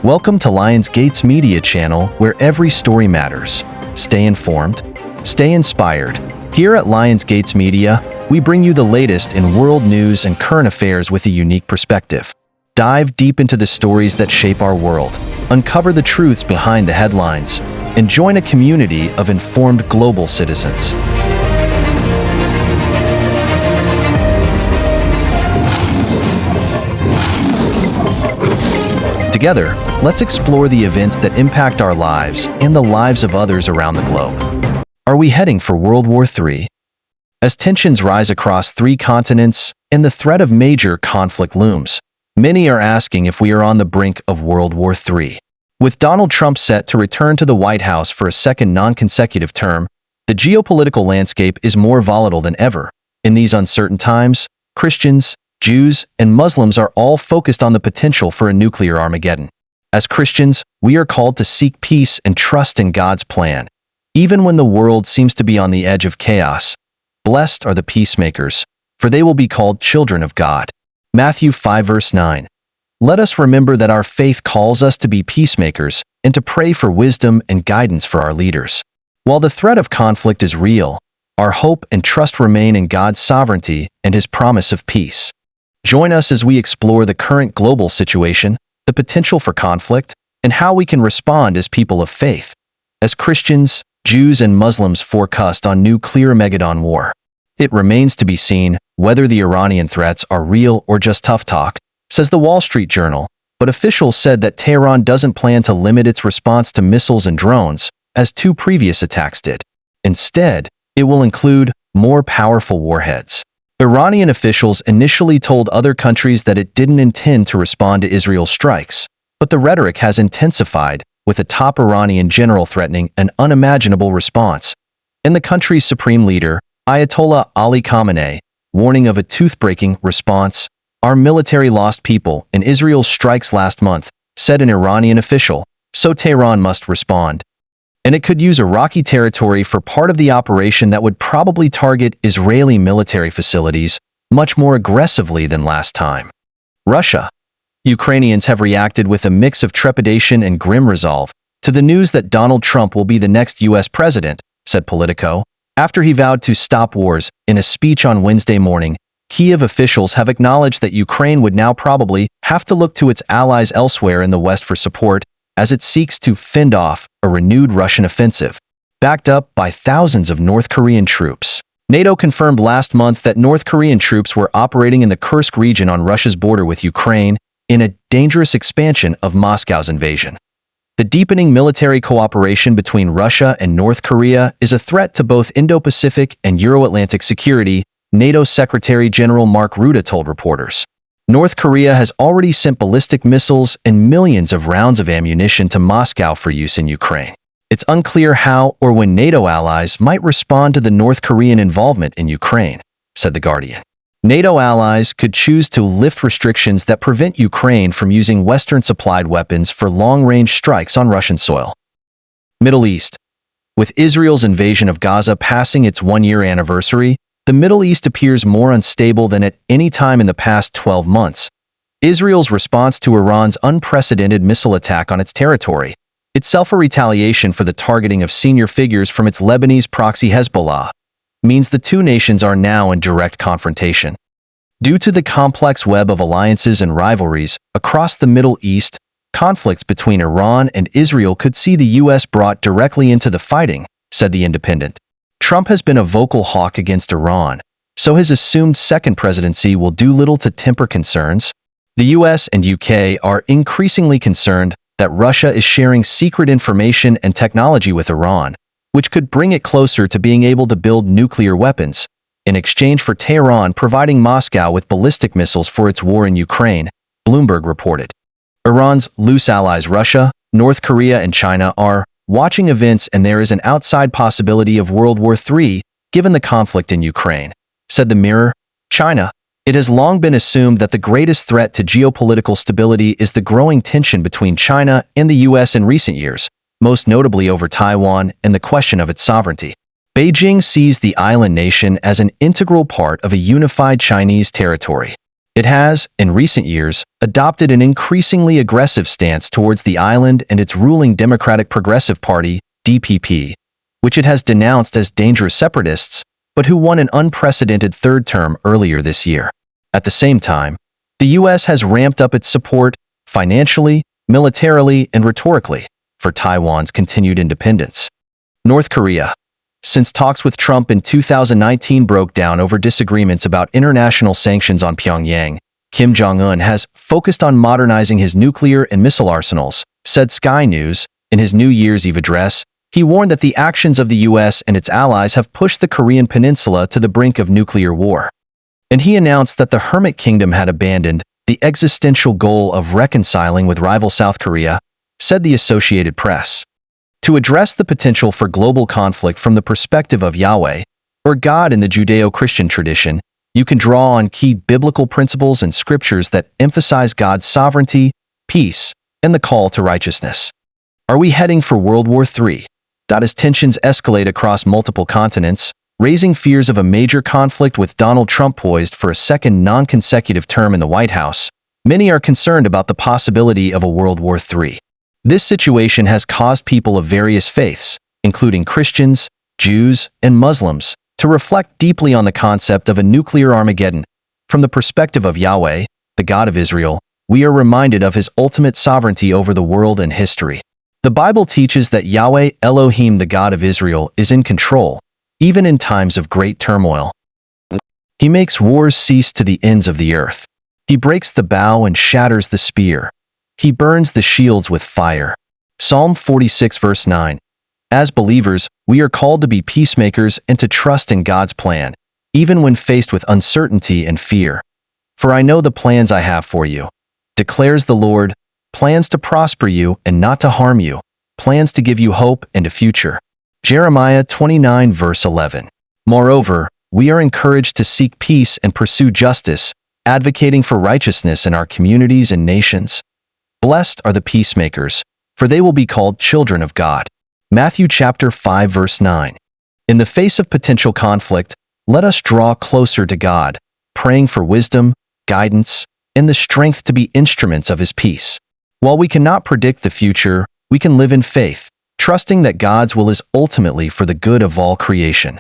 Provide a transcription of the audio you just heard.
Welcome to Lionsgate's media channel, where every story matters. Stay informed, stay inspired. Here at Lionsgate's Media, we bring you the latest in world news and current affairs with a unique perspective. Dive deep into the stories that shape our world, uncover the truths behind the headlines, and join a community of informed global citizens. Together, let's explore the events that impact our lives and the lives of others around the globe. Are we heading for World War III? As tensions rise across 3 continents and the threat of major conflict looms, many are asking if we are on the brink of World War III. With Donald Trump set to return to the White House for a second non-consecutive term, the geopolitical landscape is more volatile than ever. In these uncertain times, Christians, Jews, and Muslims are all focused on the potential for a nuclear Armageddon. As Christians, we are called to seek peace and trust in God's plan, even when the world seems to be on the edge of chaos. Blessed are the peacemakers, for they will be called children of God. Matthew 5 verse 9. Let us remember that our faith calls us to be peacemakers and to pray for wisdom and guidance for our leaders. While the threat of conflict is real, our hope and trust remain in God's sovereignty and His promise of peace. Join us as we explore the current global situation, the potential for conflict, and how we can respond as people of faith. As Christians, Jews, and Muslims forecast on nuclear Amegadon war, it remains to be seen whether the Iranian threats are real or just tough talk, says the Wall Street Journal, but officials said that Tehran doesn't plan to limit its response to missiles and drones, as 2 previous attacks did. Instead, it will include more powerful warheads. Iranian officials initially told other countries that it didn't intend to respond to Israel's strikes, but the rhetoric has intensified, with a top Iranian general threatening an unimaginable response, and the country's supreme leader, Ayatollah Ali Khamenei, warning of a tooth-breaking response. Our military lost people in Israel's strikes last month, said an Iranian official, so Tehran must respond. And it could use Iraqi territory for part of the operation that would probably target Israeli military facilities much more aggressively than last time. Russia. Ukrainians have reacted with a mix of trepidation and grim resolve to the news that Donald Trump will be the next U.S. president, said Politico, after he vowed to stop wars. In a speech on Wednesday morning, Kyiv officials have acknowledged that Ukraine would now probably have to look to its allies elsewhere in the West for support, as it seeks to fend off a renewed Russian offensive, backed up by thousands of North Korean troops. NATO confirmed last month that North Korean troops were operating in the Kursk region on Russia's border with Ukraine in a dangerous expansion of Moscow's invasion. The deepening military cooperation between Russia and North Korea is a threat to both Indo-Pacific and Euro-Atlantic security, NATO Secretary General Mark Rutte told reporters. North Korea has already sent ballistic missiles and millions of rounds of ammunition to Moscow for use in Ukraine. It's unclear how or when NATO allies might respond to the North Korean involvement in Ukraine, said The Guardian. NATO allies could choose to lift restrictions that prevent Ukraine from using Western-supplied weapons for long-range strikes on Russian soil. Middle East. With Israel's invasion of Gaza passing its 1-year anniversary, the Middle East appears more unstable than at any time in the past 12 months. Israel's response to Iran's unprecedented missile attack on its territory, itself a retaliation for the targeting of senior figures from its Lebanese proxy Hezbollah, means the 2 nations are now in direct confrontation. Due to the complex web of alliances and rivalries across the Middle East, conflicts between Iran and Israel could see the U.S. brought directly into the fighting, said The Independent. Trump has been a vocal hawk against Iran, so his assumed second presidency will do little to temper concerns. The US and UK are increasingly concerned that Russia is sharing secret information and technology with Iran, which could bring it closer to being able to build nuclear weapons, in exchange for Tehran providing Moscow with ballistic missiles for its war in Ukraine, Bloomberg reported. Iran's loose allies Russia, North Korea, and China are watching events, and there is an outside possibility of World War III, given the conflict in Ukraine, said the Mirror. China. It has long been assumed that the greatest threat to geopolitical stability is the growing tension between China and the U.S. in recent years, most notably over Taiwan and the question of its sovereignty. Beijing sees the island nation as an integral part of a unified Chinese territory. It has, in recent years, adopted an increasingly aggressive stance towards the island and its ruling Democratic Progressive Party, DPP, which it has denounced as dangerous separatists, but who won an unprecedented third term earlier this year. At the same time, the U.S. has ramped up its support, financially, militarily, and rhetorically, for Taiwan's continued independence. North Korea. Since talks with Trump in 2019 broke down over disagreements about international sanctions on Pyongyang, Kim Jong-un has focused on modernizing his nuclear and missile arsenals, said Sky News. In his New Year's Eve address, he warned that the actions of the U.S. and its allies have pushed the Korean peninsula to the brink of nuclear war. And he announced that the Hermit Kingdom had abandoned the existential goal of reconciling with rival South Korea, said the Associated Press. To address the potential for global conflict from the perspective of Yahweh, or God in the Judeo-Christian tradition, you can draw on key biblical principles and scriptures that emphasize God's sovereignty, peace, and the call to righteousness. Are we heading for World War III? As tensions escalate across multiple continents, raising fears of a major conflict with Donald Trump poised for a second non-consecutive term in the White House, many are concerned about the possibility of a World War III. This situation has caused people of various faiths, including Christians, Jews, and Muslims, to reflect deeply on the concept of a nuclear Armageddon. From the perspective of Yahweh, the God of Israel, we are reminded of his ultimate sovereignty over the world and history. The Bible teaches that Yahweh Elohim, the God of Israel, is in control, even in times of great turmoil. He makes wars cease to the ends of the earth. He breaks the bow and shatters the spear. He burns the shields with fire. Psalm 46 verse 9. As believers, we are called to be peacemakers and to trust in God's plan, even when faced with uncertainty and fear. For I know the plans I have for you, declares the Lord, plans to prosper you and not to harm you, plans to give you hope and a future. Jeremiah 29 verse 11. Moreover, we are encouraged to seek peace and pursue justice, advocating for righteousness in our communities and nations. Blessed are the peacemakers, for they will be called children of God. Matthew chapter 5 verse 9. In the face of potential conflict, let us draw closer to God, praying for wisdom, guidance, and the strength to be instruments of his peace. While we cannot predict the future, we can live in faith, trusting that God's will is ultimately for the good of all creation.